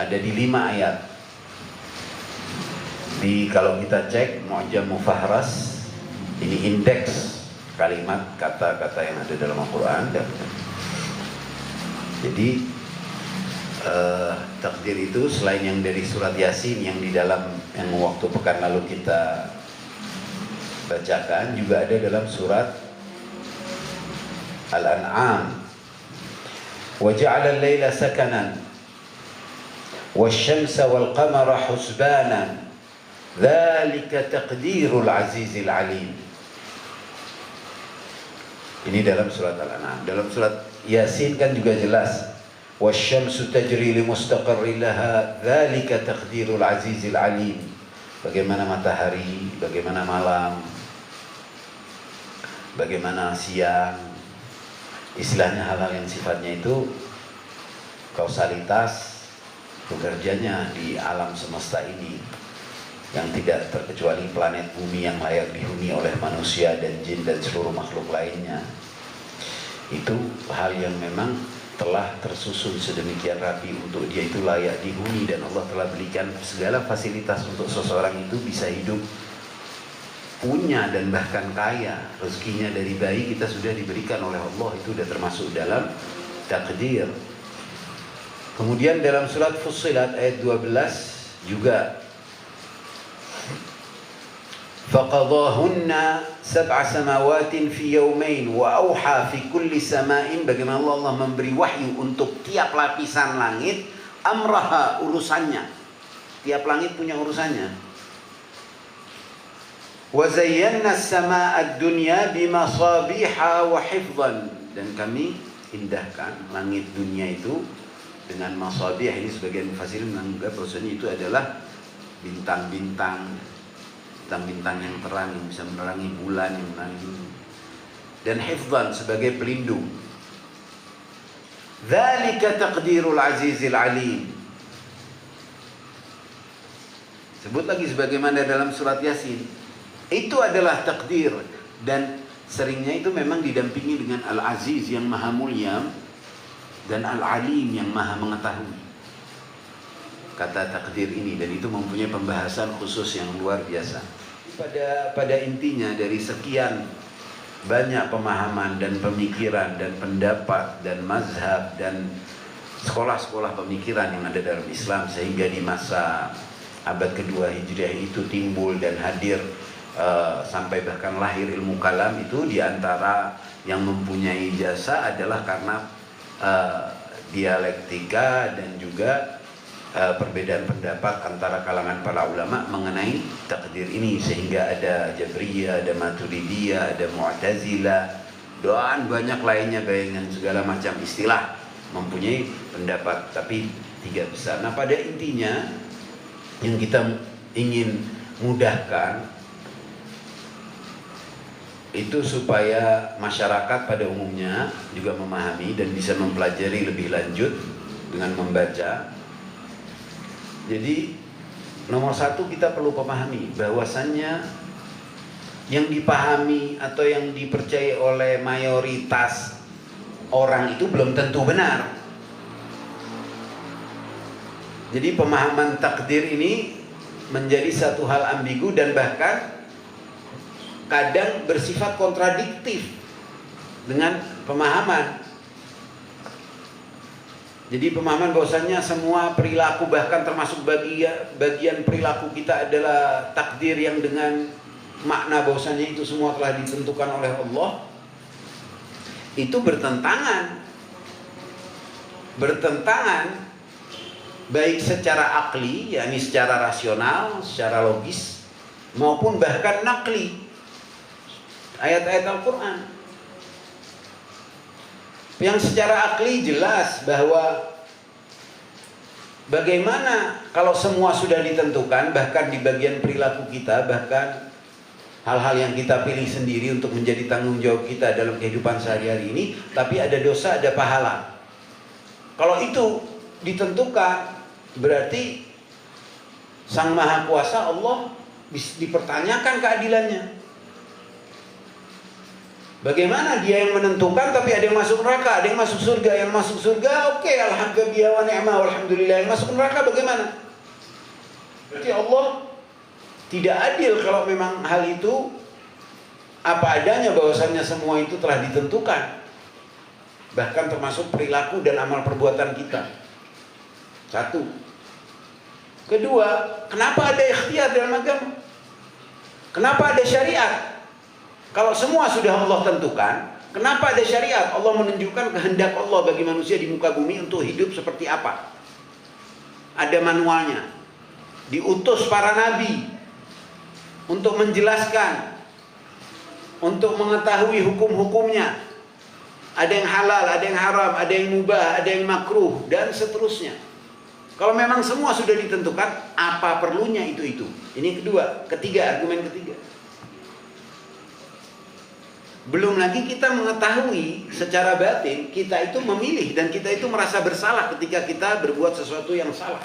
ada di 5 ayat. Kalau kita cek Mu'jam Mufahras, ini indeks kalimat kata-kata yang ada dalam Al-Quran. Jadi takdir itu selain yang dari surat Yasin yang di dalam yang waktu pekan lalu kita bacakan, juga ada dalam surat Al-An'am. Wa ja'ala al-laila sakanan wasyamsa wal qamara husbanan dzalika taqdirul azizil alim. Ini dalam surat Al-An'am. Dalam surat Yasin kan juga jelas, wasyamsu tajri li mustaqarrin laha dzalika taqdirul azizil alim. Bagaimana matahari, bagaimana malam, bagaimana siang, istilahnya hal-hal yang sifatnya itu kausalitas bekerjanya di alam semesta ini, yang tidak terkecuali planet bumi yang layak dihuni oleh manusia dan jin dan seluruh makhluk lainnya. Itu hal yang memang telah tersusun sedemikian rapi untuk dia itu layak dihuni, dan Allah telah berikan segala fasilitas untuk seseorang itu bisa hidup, punya dan bahkan kaya. Rezekinya dari bayi kita sudah diberikan oleh Allah, itu sudah termasuk dalam takdir. Kemudian dalam surat Fussilat ayat 12 juga, faqadahunna sab'a samawatin fi yawmain wa auha fi kulli sama'in. Bagaimana Allah memberi wahyu untuk tiap lapisan langit, amraha, urusannya. Tiap langit punya urusannya. Wa zayyana as-samaa'a ad-dunya bimasabiha wa hifdhan. Dan kami indahkan langit dunia itu dengan masabih. Ini sebagian mufassirin menganggap bahwasanya itu adalah bintang-bintang yang terang yang bisa menerangi bulan, yang menerangi, dan hifdhan sebagai pelindung. Dzalika taqdirul azizil alim. Sebut lagi sebagaimana dalam surat Yasin. Itu adalah takdir, dan seringnya itu memang didampingi dengan Al-Aziz yang maha mulia dan Al-Alim yang maha mengetahui. Kata takdir ini, dan itu mempunyai pembahasan khusus yang luar biasa. Pada intinya dari sekian banyak pemahaman dan pemikiran dan pendapat dan mazhab dan sekolah-sekolah pemikiran yang ada dalam Islam, sehingga di masa abad kedua Hijriah itu timbul dan hadir sampai bahkan lahir ilmu kalam. Itu diantara yang mempunyai jasa adalah karena dialektika dan juga perbedaan pendapat antara kalangan para ulama mengenai takdir ini, sehingga ada Jabriyah, ada Maturidiyah, ada Mu'tazilah, dan banyak lainnya dengan segala macam istilah mempunyai pendapat, tapi 3 besar. Nah, pada intinya yang kita ingin mudahkan itu supaya masyarakat pada umumnya juga memahami dan bisa mempelajari lebih lanjut dengan membaca. Jadi nomor 1 kita perlu pahami bahwasannya yang dipahami atau yang dipercaya oleh mayoritas orang itu belum tentu benar. Jadi pemahaman takdir ini menjadi satu hal ambigu dan bahkan kadang bersifat kontradiktif dengan pemahaman. Jadi pemahaman bahwasanya semua perilaku, bahkan termasuk bagian perilaku kita adalah takdir, yang dengan makna bahwasanya itu semua telah ditentukan oleh Allah, itu bertentangan baik secara akli, yakni secara rasional, secara logis, maupun bahkan nakli, ayat-ayat Al-Quran. Yang secara akli jelas bahwa bagaimana kalau semua sudah ditentukan, bahkan di bagian perilaku kita, bahkan hal-hal yang kita pilih sendiri untuk menjadi tanggung jawab kita dalam kehidupan sehari-hari ini, tapi ada dosa, ada pahala. Kalau itu ditentukan, berarti Sang Maha Kuasa Allah dipertanyakan keadilannya. Bagaimana dia yang menentukan tapi ada yang masuk neraka, ada yang masuk surga. Yang masuk surga oke, alhamdulillah wa ni'mah walhamdulillah. Yang masuk neraka bagaimana? Berarti Allah tidak adil kalau memang hal itu apa adanya, bahwasannya semua itu telah ditentukan. Bahkan termasuk perilaku dan amal perbuatan kita. Satu. Kedua, kenapa ada ikhtiar dalam agama? Kenapa ada syariat? Kalau semua sudah Allah tentukan, kenapa ada syariat? Allah menunjukkan kehendak Allah bagi manusia di muka bumi untuk hidup seperti apa. Ada manualnya. Diutus para nabi untuk menjelaskan, untuk mengetahui hukum-hukumnya. Ada yang halal, ada yang haram, ada yang mubah, ada yang makruh, dan seterusnya. Kalau memang semua sudah ditentukan, apa perlunya itu? Ini kedua. Ketiga, argumen ketiga. Belum lagi kita mengetahui secara batin, kita itu memilih dan kita itu merasa bersalah ketika kita berbuat sesuatu yang salah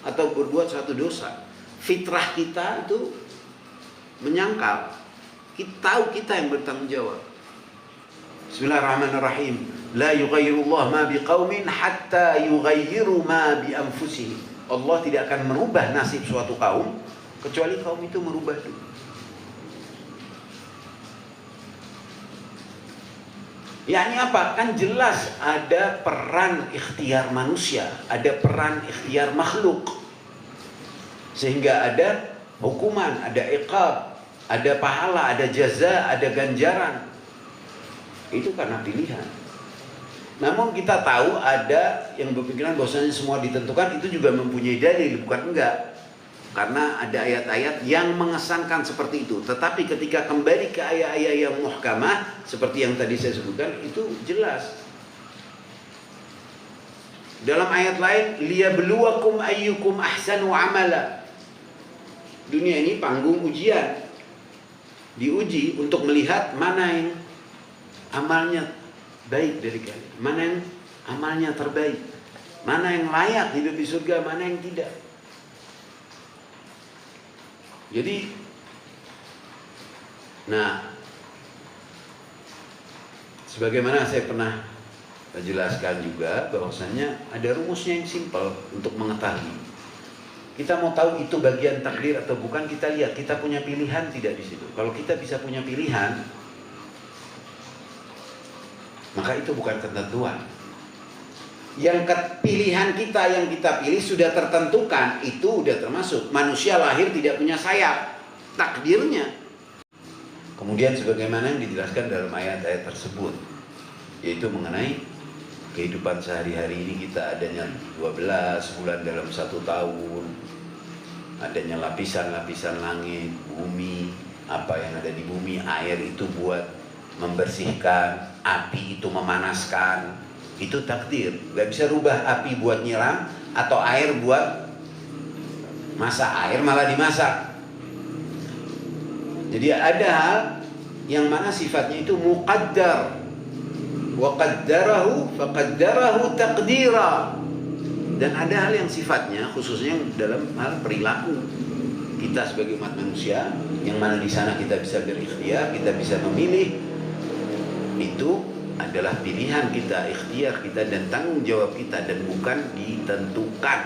atau berbuat suatu dosa. Fitrah kita itu menyangkal. Kita tahu kita yang bertanggung jawab. Bismillahirrahmanirrahim. La yughayyirullah ma biqaumin hatta yughayyiru ma bi anfusihim. Allah tidak akan merubah nasib suatu kaum kecuali kaum itu merubah dulu. Yakni apa? Kan jelas ada peran ikhtiar manusia, ada peran ikhtiar makhluk. Sehingga ada hukuman, ada iqab, ada pahala, ada jaza, ada ganjaran. Itu karena pilihan. Namun kita tahu ada yang berpikiran bahwasanya semua ditentukan, itu juga mempunyai dalil, bukan enggak. Karena ada ayat-ayat yang mengesankan seperti itu. Tetapi ketika kembali ke ayat-ayat yang muhkamah, seperti yang tadi saya sebutkan, itu jelas. Dalam ayat lain, liyabluwakum ayyukum ahsanu amala. Dunia ini panggung ujian. Diuji untuk melihat mana yang amalnya baik dari kalian, mana yang amalnya terbaik, mana yang layak hidup di surga, mana yang tidak. Jadi, nah, sebagaimana saya pernah jelaskan juga bahwasanya ada rumusnya yang simpel untuk mengetahui. Kita mau tahu itu bagian takdir atau bukan, kita lihat kita punya pilihan tidak di situ. Kalau kita bisa punya pilihan, maka itu bukan ketentuan. Yang pilihan kita yang kita pilih sudah tertentukan, itu sudah termasuk. Manusia lahir tidak punya sayap, takdirnya. Kemudian sebagaimana yang dijelaskan dalam ayat-ayat tersebut, yaitu mengenai kehidupan sehari-hari ini, kita adanya 12 bulan dalam 1 tahun, adanya lapisan-lapisan langit, bumi, apa yang ada di bumi, air itu buat membersihkan, api itu memanaskan. Itu takdir. Gak bisa rubah api buat nyiram atau air buat masak. Air malah dimasak. Jadi ada hal yang mana sifatnya itu muqaddar. Wa qaddarahu faqaddarahu taqdira. Dan ada hal yang sifatnya khususnya dalam hal perilaku kita sebagai umat manusia, yang mana di sana kita bisa berikhtiar, kita bisa memilih. Itu adalah pilihan kita, ikhtiar kita, dan tanggung jawab kita, dan bukan ditentukan.